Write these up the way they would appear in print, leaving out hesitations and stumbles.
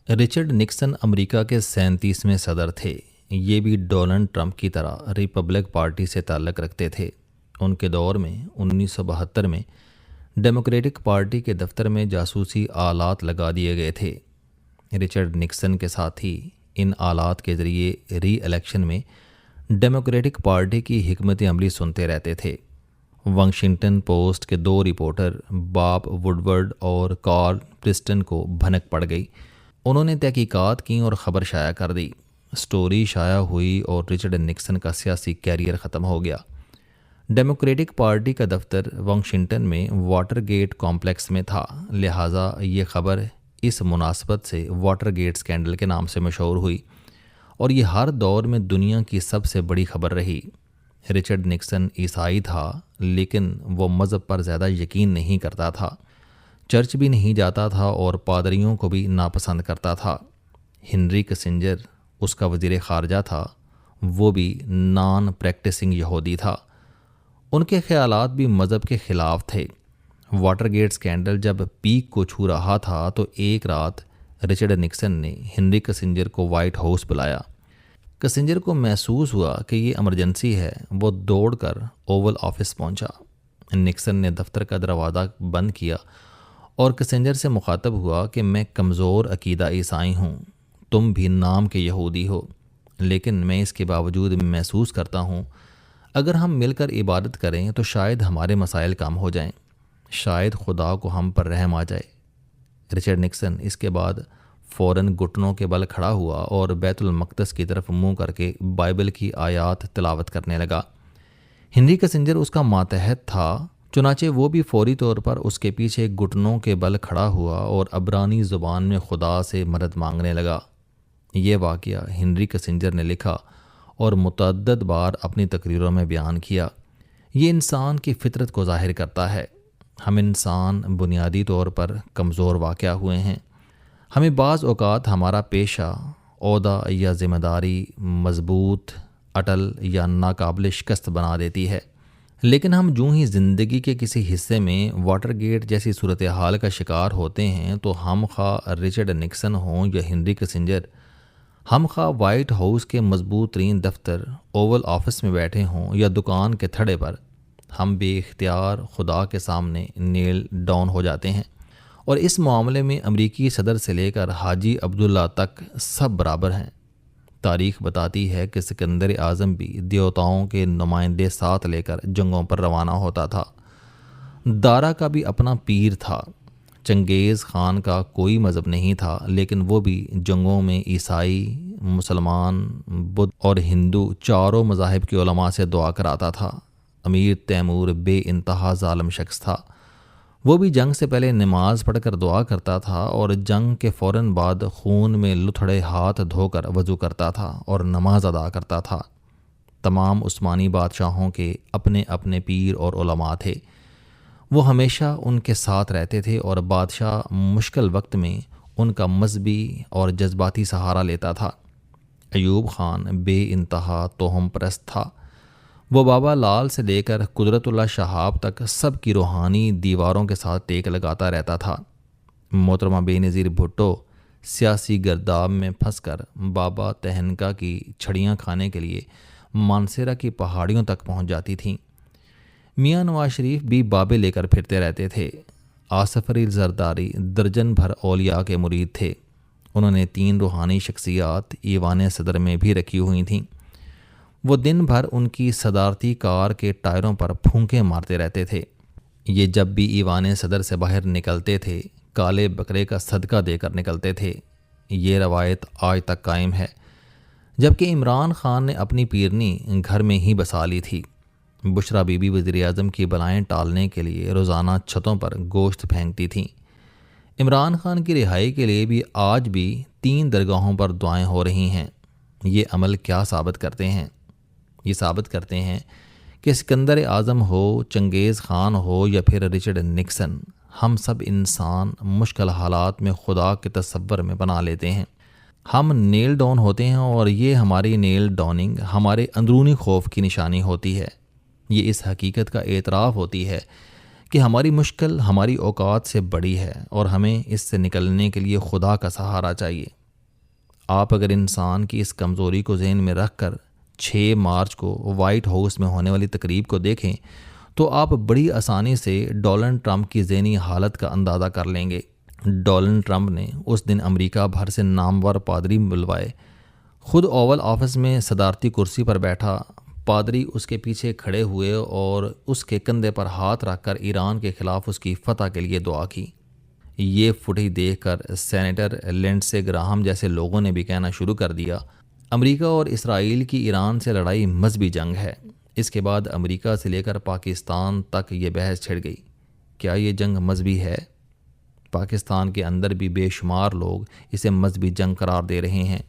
Richard Nixon امریکہ کے 37ویں صدر تھے۔ یہ بھی ڈونلڈ ٹرمپ کی طرح ریپبلک پارٹی سے تعلق رکھتے تھے۔ ان کے دور میں 1972 میں ڈیموکریٹک پارٹی کے دفتر میں جاسوسی آلات لگا دیے گئے تھے۔ رچرڈ نکسن کے ساتھی ان آلات کے ذریعے ری الیکشن میں ڈیموکریٹک پارٹی کی حکمت عملی سنتے رہتے تھے۔ واشنگٹن پوسٹ کے 2 رپورٹر باب ووڈورڈ اور کارل پرسٹن کو بھنک پڑ گئی۔ انہوں نے تحقیقات کی اور خبر شائع کر دی۔ سٹوری شائع ہوئی اور رچرڈ نکسن کا سیاسی کیریئر ختم ہو گیا۔ ڈیموکریٹک پارٹی کا دفتر واشنگٹن میں واٹر گیٹ کمپلیکس میں تھا، لہٰذا یہ خبر اس مناسبت سے واٹر گیٹ سکینڈل کے نام سے مشہور ہوئی اور یہ ہر دور میں دنیا کی سب سے بڑی خبر رہی۔ رچرڈ نکسن عیسائی تھا، لیکن وہ مذہب پر زیادہ یقین نہیں کرتا تھا، چرچ بھی نہیں جاتا تھا اور پادریوں کو بھی ناپسند کرتا تھا۔ ہنری کسنجر اس کا وزیر خارجہ تھا، وہ بھی نان پریکٹسنگ یہودی تھا۔ ان کے خیالات بھی مذہب کے خلاف تھے۔ واٹر گیٹ سکینڈل جب پیک کو چھو رہا تھا تو ایک رات رچرڈ نکسن نے ہنری کسنجر کو وائٹ ہاؤس بلایا۔ کسنجر کو محسوس ہوا کہ یہ ایمرجنسی ہے، وہ دوڑ کر اوول آفس پہنچا۔ نکسن نے دفتر کا دروازہ بند کیا اور کسنجر سے مخاطب ہوا کہ میں کمزور عقیدہ عیسائی ہوں، تم بھی نام کے یہودی ہو، لیکن میں اس کے باوجود محسوس کرتا ہوں اگر ہم مل کر عبادت کریں تو شاید ہمارے مسائل کم ہو جائیں، شاید خدا کو ہم پر رحم آ جائے۔ رچرڈ نکسن اس کے بعد فوراً گھٹنوں کے بل کھڑا ہوا اور بیت المقدس کی طرف منہ کر کے بائبل کی آیات تلاوت کرنے لگا۔ ہنری کسنجر اس کا ماتحت تھا، چنانچہ وہ بھی فوری طور پر اس کے پیچھے گھٹنوں کے بل کھڑا ہوا اور عبرانی زبان میں خدا سے مدد مانگنے لگا۔ یہ واقعہ ہنری کسنجر نے لکھا اور متعدد بار اپنی تقریروں میں بیان کیا۔ یہ انسان کی فطرت کو ظاہر کرتا ہے۔ ہم انسان بنیادی طور پر کمزور واقع ہوئے ہیں۔ ہمیں بعض اوقات ہمارا پیشہ، عہدہ یا ذمہ داری مضبوط، اٹل یا ناقابل شکست بنا دیتی ہے، لیکن ہم جو ہی زندگی کے کسی حصے میں واٹر گیٹ جیسی صورتحال کا شکار ہوتے ہیں تو ہم خواہ رچرڈ نکسن ہوں یا ہنری کسنجر، ہم خواہ وائٹ ہاؤس کے مضبوط ترین دفتر اوول آفس میں بیٹھے ہوں یا دکان کے تھڑے پر، ہم بے اختیار خدا کے سامنے نیل ڈاؤن ہو جاتے ہیں۔ اور اس معاملے میں امریکی صدر سے لے کر حاجی عبداللہ تک سب برابر ہیں۔ تاریخ بتاتی ہے کہ سکندر اعظم بھی دیوتاؤں کے نمائندے ساتھ لے کر جنگوں پر روانہ ہوتا تھا۔ دارا کا بھی اپنا پیر تھا۔ چنگیز خان کا کوئی مذہب نہیں تھا، لیکن وہ بھی جنگوں میں عیسائی، مسلمان، بدھ اور ہندو چاروں مذاہب کے علماء سے دعا کراتا تھا۔ امیر تیمور بے انتہا ظالم شخص تھا۔ وہ بھی جنگ سے پہلے نماز پڑھ کر دعا کرتا تھا اور جنگ کے فوراً بعد خون میں لتھڑے ہاتھ دھو کر وضو کرتا تھا اور نماز ادا کرتا تھا۔ تمام عثمانی بادشاہوں کے اپنے اپنے پیر اور علماء تھے۔ وہ ہمیشہ ان کے ساتھ رہتے تھے اور بادشاہ مشکل وقت میں ان کا مذہبی اور جذباتی سہارا لیتا تھا۔ ایوب خان بے انتہا توہم پرست تھا۔ وہ بابا لال سے لے کر قدرت اللہ شہاب تک سب کی روحانی دیواروں کے ساتھ ٹیک لگاتا رہتا تھا۔ محترمہ بے نظیر بھٹو سیاسی گرداب میں پھنس کر بابا تہنکا کی چھڑیاں کھانے کے لیے مانسیرا کی پہاڑیوں تک پہنچ جاتی تھیں۔ میاں نواز شریف بھی بابے لے کر پھرتے رہتے تھے۔ آصف علی زرداری درجن بھر اولیاء کے مرید تھے۔ انہوں نے 3 روحانی شخصیات ایوان صدر میں بھی رکھی ہوئی تھیں۔ وہ دن بھر ان کی صدارتی کار کے ٹائروں پر پھونکے مارتے رہتے تھے۔ یہ جب بھی ایوان صدر سے باہر نکلتے تھے، کالے بکرے کا صدقہ دے کر نکلتے تھے۔ یہ روایت آج تک قائم ہے، جبکہ عمران خان نے اپنی پیرنی گھر میں ہی بسا لی تھی۔ بشرا بی بی وزیر اعظم کی بلائیں ٹالنے کے لیے روزانہ چھتوں پر گوشت پھینکتی تھیں۔ عمران خان کی رہائی کے لیے بھی آج بھی 3 درگاہوں پر دعائیں ہو رہی ہیں۔ یہ عمل کیا ثابت کرتے ہیں؟ یہ ثابت کرتے ہیں کہ سکندر اعظم ہو، چنگیز خان ہو یا پھر رچرڈ نکسن، ہم سب انسان مشکل حالات میں خدا کے تصور میں بنا لیتے ہیں۔ ہم نیل ڈاؤن ہوتے ہیں اور یہ ہماری نیل ڈاؤننگ ہمارے اندرونی خوف کی نشانی ہوتی ہے۔ یہ اس حقیقت کا اعتراف ہوتی ہے کہ ہماری مشکل ہماری اوقات سے بڑی ہے اور ہمیں اس سے نکلنے کے لیے خدا کا سہارا چاہیے۔ آپ اگر انسان کی اس کمزوری کو ذہن میں رکھ کر 6 مارچ کو وائٹ ہاؤس میں ہونے والی تقریب کو دیکھیں تو آپ بڑی آسانی سے ڈونلڈ ٹرمپ کی ذہنی حالت کا اندازہ کر لیں گے۔ ڈونلڈ ٹرمپ نے اس دن امریکہ بھر سے نامور پادری بلوائے، خود اوول آفس میں صدارتی کرسی پر بیٹھا پادری اس کے پیچھے کھڑے ہوئے اور اس کے کندھے پر ہاتھ رکھ کر ایران کے خلاف اس کی فتح کے لیے دعا کی۔ یہ فوٹیج دیکھ کر سینیٹر لنڈسے گراہم جیسے لوگوں نے بھی کہنا شروع کر دیا، امریکہ اور اسرائیل کی ایران سے لڑائی مذہبی جنگ ہے۔ اس کے بعد امریکہ سے لے کر پاکستان تک یہ بحث چھڑ گئی، کیا یہ جنگ مذہبی ہے؟ پاکستان کے اندر بھی بے شمار لوگ اسے مذہبی جنگ قرار دے رہے ہیں،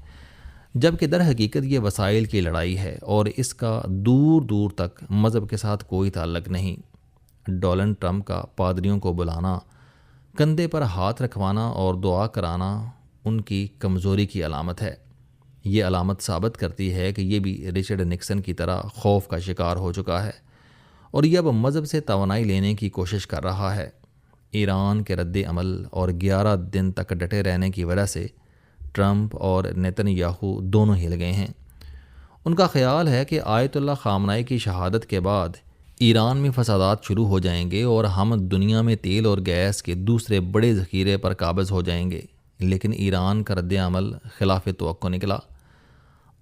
جبکہ در حقیقت یہ وسائل کی لڑائی ہے اور اس کا دور دور تک مذہب کے ساتھ کوئی تعلق نہیں۔ ڈونلڈ ٹرمپ کا پادریوں کو بلانا، کندھے پر ہاتھ رکھوانا اور دعا کرانا ان کی کمزوری کی علامت ہے۔ یہ علامت ثابت کرتی ہے کہ یہ بھی رچرڈ نکسن کی طرح خوف کا شکار ہو چکا ہے اور یہ اب مذہب سے توانائی لینے کی کوشش کر رہا ہے۔ ایران کے رد عمل اور 11 دن تک ڈٹے رہنے کی وجہ سے ٹرمپ اور نیتن یاہو دونوں ہل گئے ہیں۔ ان کا خیال ہے کہ آیت اللہ خامنائی کی شہادت کے بعد ایران میں فسادات شروع ہو جائیں گے اور ہم دنیا میں تیل اور گیس کے دوسرے بڑے ذخیرے پر قابض ہو جائیں گے، لیکن ایران کا رد عمل خلاف توقع نکلا۔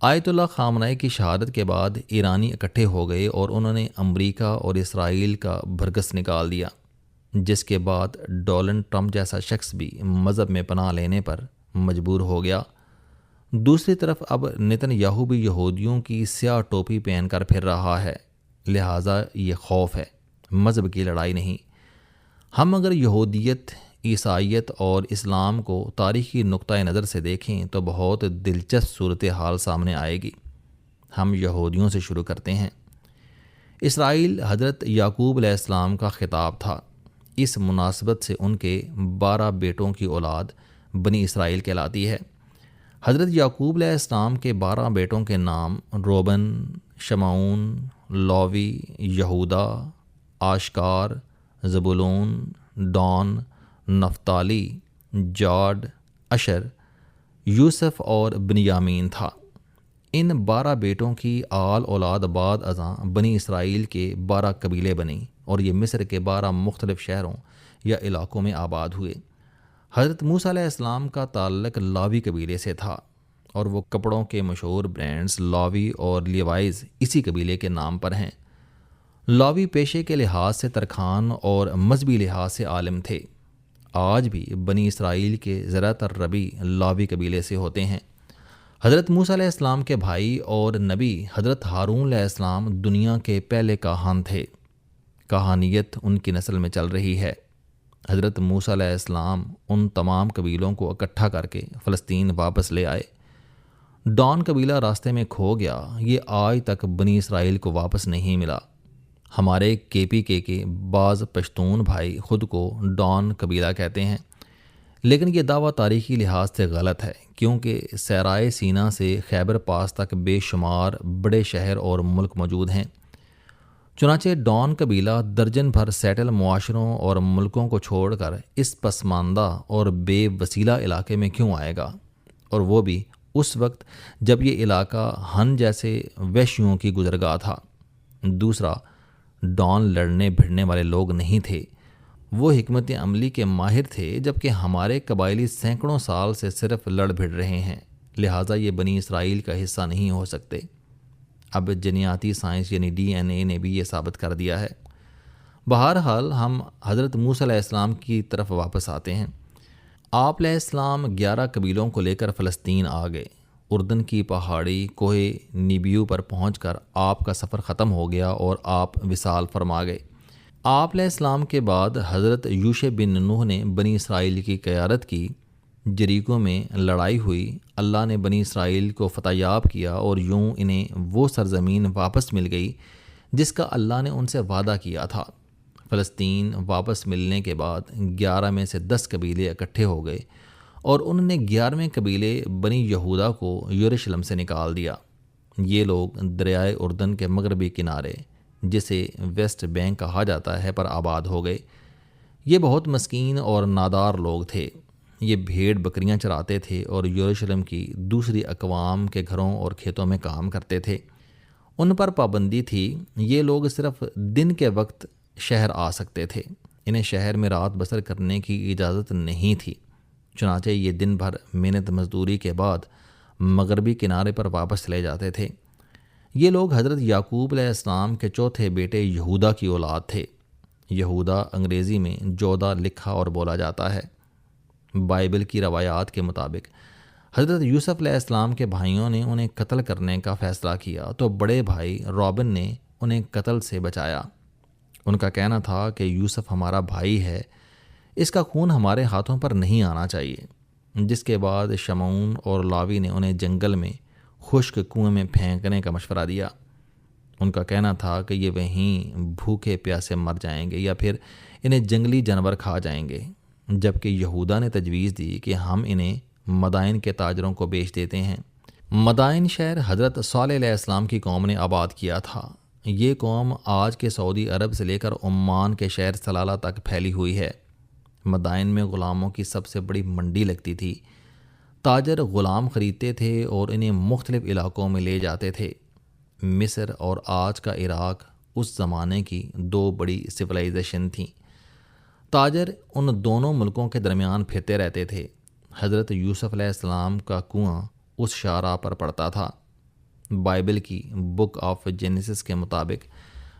آیت اللہ خامنائی کی شہادت کے بعد ایرانی اکٹھے ہو گئے اور انہوں نے امریکہ اور اسرائیل کا بھرگس نکال دیا، جس کے بعد ڈونلڈ ٹرمپ جیسا شخص بھی مذہب میں پناہ لینے پر مجبور ہو گیا۔ دوسری طرف اب نیتن یاہو بھی یہودیوں کی سیاہ ٹوپی پہن کر پھر رہا ہے، لہٰذا یہ خوف ہے، مذہب کی لڑائی نہیں۔ ہم اگر یہودیت، عیسائیت اور اسلام کو تاریخی نقطۂ نظر سے دیکھیں تو بہت دلچسپ صورتحال سامنے آئے گی۔ ہم یہودیوں سے شروع کرتے ہیں۔ اسرائیل حضرت یعقوب علیہ السلام کا خطاب تھا۔ اس مناسبت سے ان کے 12 بیٹوں کی اولاد بنی اسرائیل کہلاتی ہے۔ حضرت یعقوب علیہ السلام کے 12 بیٹوں کے نام روبن، شمعون، لاوی، یہودا، آشکار، زبولون، ڈان، نفتالی، جاڈ، اشر، یوسف اور بنیامین تھا۔ ان 12 بیٹوں کی آل اولاد بعد ازاں بنی اسرائیل کے 12 قبیلے بنیں اور یہ مصر کے 12 مختلف شہروں یا علاقوں میں آباد ہوئے۔ حضرت موسیٰ علیہ السلام کا تعلق لاوی قبیلے سے تھا اور وہ کپڑوں کے مشہور برانڈز لاوی اور لیوائز اسی قبیلے کے نام پر ہیں۔ لاوی پیشے کے لحاظ سے ترکھان اور مذہبی لحاظ سے عالم تھے۔ آج بھی بنی اسرائیل کے زیادہ تر ربی لاوی قبیلے سے ہوتے ہیں۔ حضرت موسیٰ علیہ السلام کے بھائی اور نبی حضرت ہارون علیہ السلام دنیا کے پہلے کاہن تھے۔ کہانیت ان کی نسل میں چل رہی ہے۔ حضرت موسیٰ علیہ السلام ان تمام قبیلوں کو اکٹھا کر کے فلسطین واپس لے آئے۔ ڈان قبیلہ راستے میں کھو گیا، یہ آج تک بنی اسرائیل کو واپس نہیں ملا۔ ہمارے KPK کے بعض پشتون بھائی خود کو ڈان قبیلہ کہتے ہیں، لیکن یہ دعویٰ تاریخی لحاظ سے غلط ہے، کیونکہ صحرائے سینا سے خیبر پاس تک بے شمار بڑے شہر اور ملک موجود ہیں۔ چنانچہ ڈان قبیلہ درجن بھر سیٹل معاشروں اور ملکوں کو چھوڑ کر اس پسماندہ اور بے وسیلہ علاقے میں کیوں آئے گا، اور وہ بھی اس وقت جب یہ علاقہ ہن جیسے وحشیوں کی گزرگاہ تھا۔ دوسرا، ڈان لڑنے بھڑنے والے لوگ نہیں تھے، وہ حکمت عملی کے ماہر تھے، جبکہ ہمارے قبائلی سینکڑوں سال سے صرف لڑ بھڑ رہے ہیں، لہٰذا یہ بنی اسرائیل کا حصہ نہیں ہو سکتے۔ اب جنیاتی سائنس یعنی DNA نے بھی یہ ثابت کر دیا ہے۔ بہرحال ہم حضرت موسیٰ علیہ السلام کی طرف واپس آتے ہیں۔ آپ علیہ السلام 11 قبیلوں کو لے کر فلسطین آ گئے۔ اردن کی پہاڑی کوہ نیبیو پر پہنچ کر آپ کا سفر ختم ہو گیا اور آپ وصال فرما گئے۔ آپ علیہ السلام کے بعد حضرت یوشع بن نوح نے بنی اسرائیل کی قیادت کی۔ جریکو میں لڑائی ہوئی، اللہ نے بنی اسرائیل کو فتح یاب کیا اور یوں انہیں وہ سرزمین واپس مل گئی جس کا اللہ نے ان سے وعدہ کیا تھا۔ فلسطین واپس ملنے کے بعد 11 میں سے 10 قبیلے اکٹھے ہو گئے اور انہوں نے 11ویں قبیلے بنی یہودا کو یروشلم سے نکال دیا۔ یہ لوگ دریائے اردن کے مغربی کنارے، جسے ویسٹ بینک کہا جاتا ہے، پر آباد ہو گئے۔ یہ بہت مسکین اور نادار لوگ تھے۔ یہ بھیڑ بکریاں چراتے تھے اور یروشلم کی دوسری اقوام کے گھروں اور کھیتوں میں کام کرتے تھے۔ ان پر پابندی تھی، یہ لوگ صرف دن کے وقت شہر آ سکتے تھے، انہیں شہر میں رات بسر کرنے کی اجازت نہیں تھی۔ چنانچہ یہ دن بھر محنت مزدوری کے بعد مغربی کنارے پر واپس چلے جاتے تھے۔ یہ لوگ حضرت یعقوب علیہ السلام کے چوتھے بیٹے یہودا کی اولاد تھے۔ یہودا انگریزی میں جودا لکھا اور بولا جاتا ہے۔ بائبل کی روایات کے مطابق حضرت یوسف علیہ السلام کے بھائیوں نے انہیں قتل کرنے کا فیصلہ کیا تو بڑے بھائی روبن نے انہیں قتل سے بچایا۔ ان کا کہنا تھا کہ یوسف ہمارا بھائی ہے، اس کا خون ہمارے ہاتھوں پر نہیں آنا چاہیے۔ جس کے بعد شمعون اور لاوی نے انہیں جنگل میں خشک کنویں میں پھینکنے کا مشورہ دیا۔ ان کا کہنا تھا کہ یہ وہیں بھوکے پیاسے مر جائیں گے یا پھر انہیں جنگلی جانور کھا جائیں گے، جبکہ یہودا نے تجویز دی کہ ہم انہیں مدائن کے تاجروں کو بیچ دیتے ہیں۔ مدائن شہر حضرت صالح علیہ السلام کی قوم نے آباد کیا تھا۔ یہ قوم آج کے سعودی عرب سے لے کر عمان کے شہر سلالہ تک پھیلی ہوئی ہے۔ مدائن میں غلاموں کی سب سے بڑی منڈی لگتی تھی۔ تاجر غلام خریدتے تھے اور انہیں مختلف علاقوں میں لے جاتے تھے۔ مصر اور آج کا عراق اس زمانے کی دو بڑی سویلائزیشن تھیں۔ تاجر ان دونوں ملکوں کے درمیان پھرتے رہتے تھے۔ حضرت یوسف علیہ السلام کا کنواں اس شاہراہ پر پڑتا تھا۔ بائبل کی بک آف جینیسس کے مطابق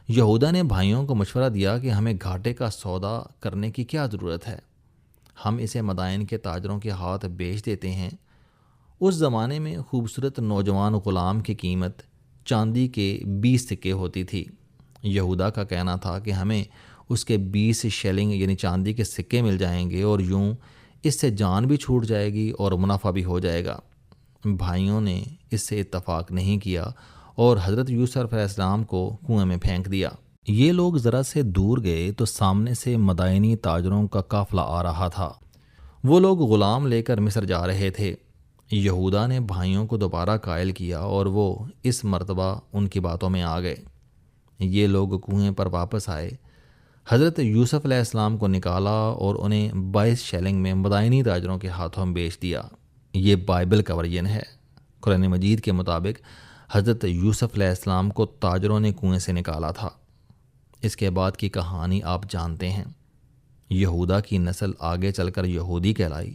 یہودا نے بھائیوں کو مشورہ دیا کہ ہمیں گھاٹے کا سودا کرنے کی کیا ضرورت ہے، ہم اسے مدائن کے تاجروں کے ہاتھ بیچ دیتے ہیں۔ اس زمانے میں خوبصورت نوجوان غلام کی قیمت چاندی کے 20 سکے ہوتی تھی۔ یہودا کا کہنا تھا کہ ہمیں اس کے 20 شیلنگ یعنی چاندی کے سکے مل جائیں گے اور یوں اس سے جان بھی چھوٹ جائے گی اور منافع بھی ہو جائے گا۔ بھائیوں نے اس سے اتفاق نہیں کیا اور حضرت یوسف علیہ السلام کو کنویں میں پھینک دیا۔ یہ لوگ ذرا سے دور گئے تو سامنے سے مدائنی تاجروں کا قافلہ آ رہا تھا۔ وہ لوگ غلام لے کر مصر جا رہے تھے۔ یہودا نے بھائیوں کو دوبارہ قائل کیا اور وہ اس مرتبہ ان کی باتوں میں آ گئے۔ یہ لوگ کنویں پر واپس آئے، حضرت یوسف علیہ السلام کو نکالا اور انہیں 22 شیلنگ میں مدائنی تاجروں کے ہاتھوں میں بیچ دیا۔ یہ بائبل کا ورژن ہے۔ قرآن مجید کے مطابق حضرت یوسف علیہ السلام کو تاجروں نے کنویں سے نکالا تھا۔ اس کے بعد کی کہانی آپ جانتے ہیں۔ یہودا کی نسل آگے چل کر یہودی کہلائی۔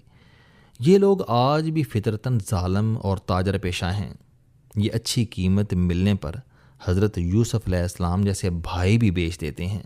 یہ لوگ آج بھی فطرتاً ظالم اور تاجر پیشہ ہیں۔ یہ اچھی قیمت ملنے پر حضرت یوسف علیہ السلام جیسے بھائی بھی بیچ دیتے ہیں۔